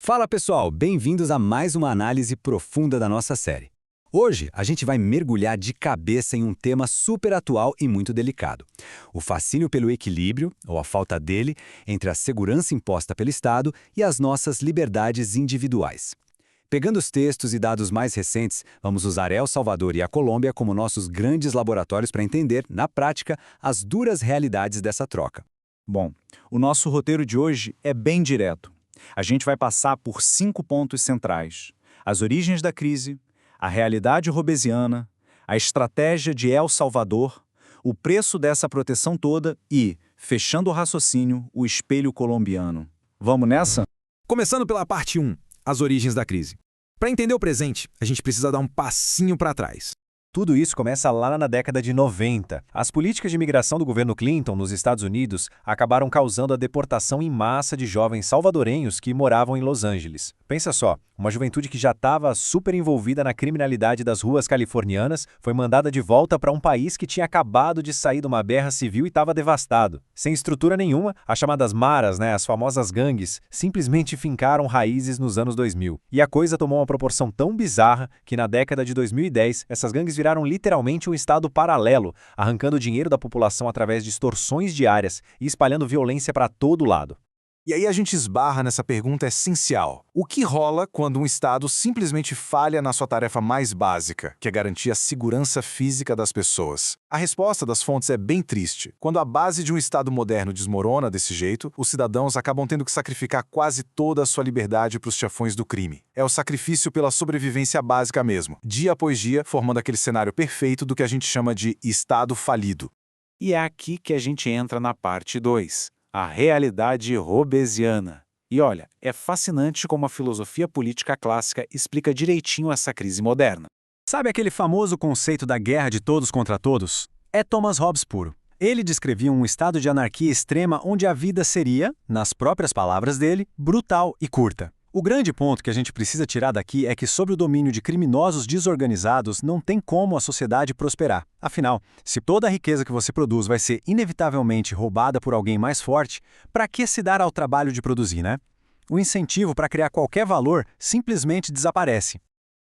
Fala pessoal, bem-vindos a mais uma análise profunda da nossa série. Hoje a gente vai mergulhar de cabeça em um tema super atual e muito delicado: o fascínio pelo equilíbrio, ou a falta dele, entre a segurança imposta pelo Estado e as nossas liberdades individuais. Pegando os textos e dados mais recentes, vamos usar El Salvador e a Colômbia como nossos grandes laboratórios para entender, na prática, as duras realidades dessa troca. Bom, o nosso roteiro de hoje é bem direto. A gente vai passar por 5 pontos centrais: as origens da crise, a realidade robesiana, a estratégia de El Salvador, o preço dessa proteção toda e, fechando o raciocínio, o espelho colombiano. Vamos nessa? Começando pela parte 1, as origens da crise. Para entender o presente, a gente precisa dar um passinho para trás. Tudo isso começa lá na década de 90. As políticas de imigração do governo Clinton nos Estados Unidos acabaram causando a deportação em massa de jovens salvadorenhos que moravam em Los Angeles. Pensa só, uma juventude que já estava super envolvida na criminalidade das ruas californianas foi mandada de volta para um país que tinha acabado de sair de uma guerra civil e estava devastado. Sem estrutura nenhuma, as chamadas maras, as famosas gangues, simplesmente fincaram raízes nos anos 2000. E a coisa tomou uma proporção tão bizarra que na década de 2010, essas gangues viraram literalmente um estado paralelo, arrancando dinheiro da população através de extorsões diárias e espalhando violência para todo lado. E aí a gente esbarra nessa pergunta essencial: o que rola quando um Estado simplesmente falha na sua tarefa mais básica, que é garantir a segurança física das pessoas? A resposta das fontes é bem triste. Quando a base de um Estado moderno desmorona desse jeito, os cidadãos acabam tendo que sacrificar quase toda a sua liberdade para os chefões do crime. É o sacrifício pela sobrevivência básica mesmo, dia após dia, formando aquele cenário perfeito do que a gente chama de Estado falido. E é aqui que a gente entra na parte 2. A realidade robesiana. E olha, é fascinante como a filosofia política clássica explica direitinho essa crise moderna. Sabe aquele famoso conceito da guerra de todos contra todos? É Thomas Hobbes puro. Ele descrevia um estado de anarquia extrema onde a vida seria, nas próprias palavras dele, brutal e curta. O grande ponto que a gente precisa tirar daqui é que, sob o domínio de criminosos desorganizados, não tem como a sociedade prosperar. Afinal, se toda a riqueza que você produz vai ser inevitavelmente roubada por alguém mais forte, para que se dar ao trabalho de produzir, né? O incentivo para criar qualquer valor simplesmente desaparece.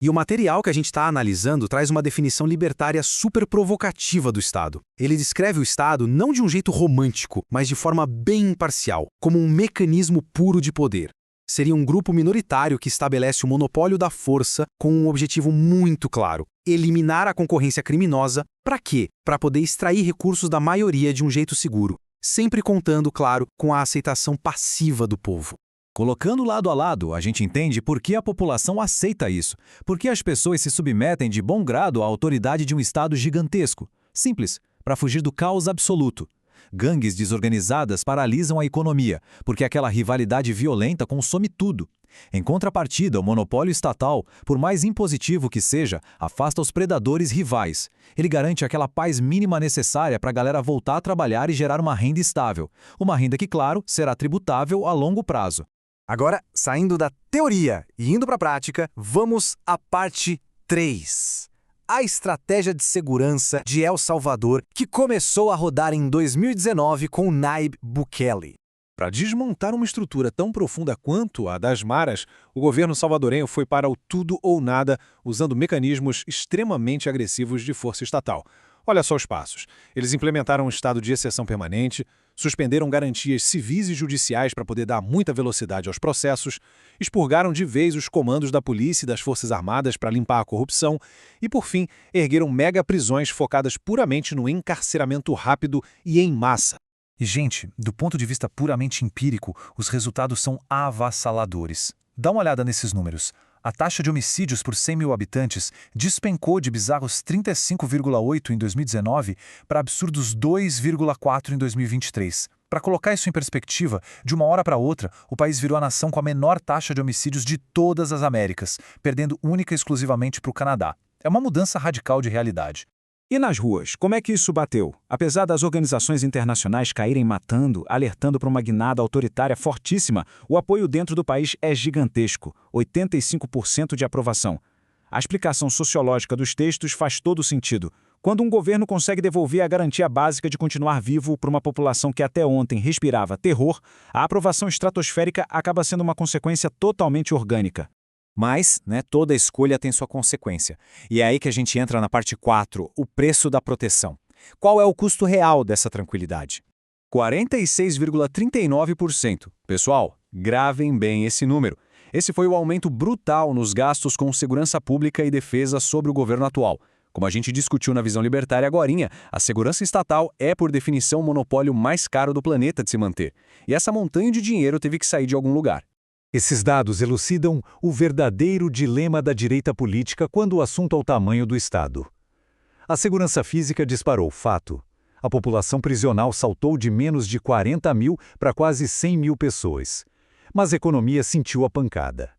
E o material que a gente está analisando traz uma definição libertária super provocativa do Estado. Ele descreve o Estado não de um jeito romântico, mas de forma bem imparcial, como um mecanismo puro de poder. Seria um grupo minoritário que estabelece o monopólio da força com um objetivo muito claro: eliminar a concorrência criminosa. Para quê? Para poder extrair recursos da maioria de um jeito seguro, sempre contando, claro, com a aceitação passiva do povo. Colocando lado a lado, a gente entende por que a população aceita isso, por que as pessoas se submetem de bom grado à autoridade de um Estado gigantesco. Simples, para fugir do caos absoluto. Gangues desorganizadas paralisam a economia, porque aquela rivalidade violenta consome tudo. Em contrapartida, o monopólio estatal, por mais impositivo que seja, afasta os predadores rivais. Ele garante aquela paz mínima necessária para a galera voltar a trabalhar e gerar uma renda estável. Uma renda que, claro, será tributável a longo prazo. Agora, saindo da teoria e indo para a prática, vamos à parte 3. A estratégia de segurança de El Salvador, que começou a rodar em 2019 com Nayib Bukele. Para desmontar uma estrutura tão profunda quanto a das maras, o governo salvadorenho foi para o tudo ou nada, usando mecanismos extremamente agressivos de força estatal. Olha só os passos. Eles implementaram um estado de exceção permanente, suspenderam garantias civis e judiciais para poder dar muita velocidade aos processos, expurgaram de vez os comandos da polícia e das forças armadas para limpar a corrupção e, por fim, ergueram mega prisões focadas puramente no encarceramento rápido e em massa. E, gente, do ponto de vista puramente empírico, os resultados são avassaladores. Dá uma olhada nesses números. A taxa de homicídios por 100 mil habitantes despencou de bizarros 35,8 em 2019 para absurdos 2,4 em 2023. Para colocar isso em perspectiva, de uma hora para outra, o país virou a nação com a menor taxa de homicídios de todas as Américas, perdendo única e exclusivamente para o Canadá. É uma mudança radical de realidade. E nas ruas, como é que isso bateu? Apesar das organizações internacionais caírem matando, alertando para uma guinada autoritária fortíssima, o apoio dentro do país é gigantesco, 85% de aprovação. A explicação sociológica dos textos faz todo sentido. Quando um governo consegue devolver a garantia básica de continuar vivo para uma população que até ontem respirava terror, a aprovação estratosférica acaba sendo uma consequência totalmente orgânica. Mas, toda escolha tem sua consequência. E é aí que a gente entra na parte 4, o preço da proteção. Qual é o custo real dessa tranquilidade? 46,39%. Pessoal, gravem bem esse número. Esse foi o aumento brutal nos gastos com segurança pública e defesa sobre o governo atual. Como a gente discutiu na Visão Libertária agorinha, a segurança estatal é, por definição, o monopólio mais caro do planeta de se manter. E essa montanha de dinheiro teve que sair de algum lugar. Esses dados elucidam o verdadeiro dilema da direita política quando o assunto é o tamanho do Estado. A segurança física disparou, fato. A população prisional saltou de menos de 40 mil para quase 100 mil pessoas. Mas a economia sentiu a pancada.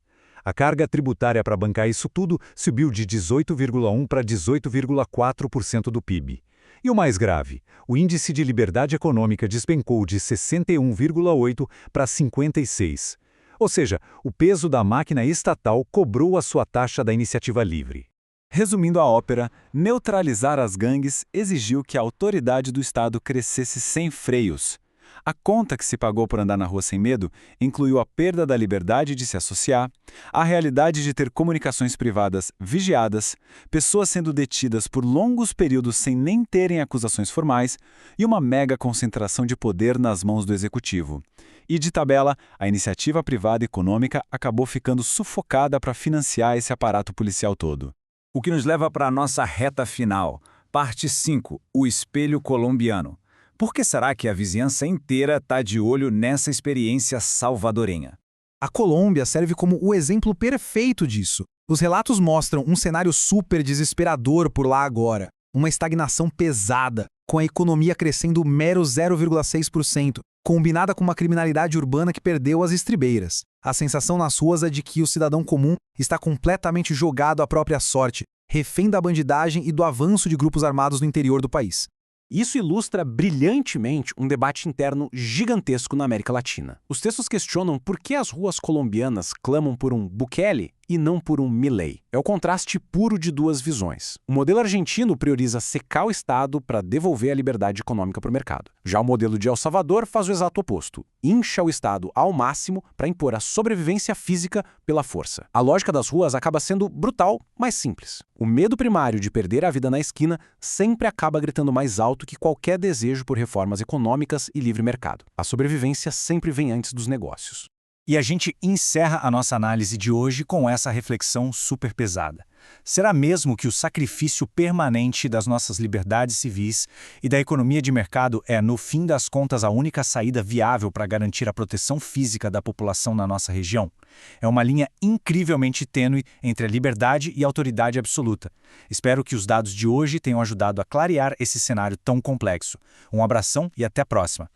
A carga tributária para bancar isso tudo subiu de 18,1% para 18,4% do PIB. E o mais grave, o índice de liberdade econômica despencou de 61,8% para 56%. Ou seja, o peso da máquina estatal cobrou a sua taxa da iniciativa livre. Resumindo a ópera, neutralizar as gangues exigiu que a autoridade do Estado crescesse sem freios. A conta que se pagou por andar na rua sem medo incluiu a perda da liberdade de se associar, a realidade de ter comunicações privadas vigiadas, pessoas sendo detidas por longos períodos sem nem terem acusações formais e uma mega concentração de poder nas mãos do executivo. E de tabela, a iniciativa privada econômica acabou ficando sufocada para financiar esse aparato policial todo. O que nos leva para a nossa reta final. Parte 5, o espelho colombiano. Por que será que a vizinhança inteira está de olho nessa experiência salvadorenha? A Colômbia serve como o exemplo perfeito disso. Os relatos mostram um cenário super desesperador por lá agora. Uma estagnação pesada, com a economia crescendo mero 0,6%, combinada com uma criminalidade urbana que perdeu as estribeiras. A sensação nas ruas é de que o cidadão comum está completamente jogado à própria sorte, refém da bandidagem e do avanço de grupos armados no interior do país. Isso ilustra brilhantemente um debate interno gigantesco na América Latina. Os textos questionam por que as ruas colombianas clamam por um Bukele e não por um Milei. É o contraste puro de duas visões. O modelo argentino prioriza secar o Estado para devolver a liberdade econômica para o mercado. Já o modelo de El Salvador faz o exato oposto. Incha o Estado ao máximo para impor a sobrevivência física pela força. A lógica das ruas acaba sendo brutal, mas simples. O medo primário de perder a vida na esquina sempre acaba gritando mais alto que qualquer desejo por reformas econômicas e livre mercado. A sobrevivência sempre vem antes dos negócios. E a gente encerra a nossa análise de hoje com essa reflexão super pesada. Será mesmo que o sacrifício permanente das nossas liberdades civis e da economia de mercado é, no fim das contas, a única saída viável para garantir a proteção física da população na nossa região? É uma linha incrivelmente tênue entre a liberdade e a autoridade absoluta. Espero que os dados de hoje tenham ajudado a clarear esse cenário tão complexo. Um abração e até a próxima.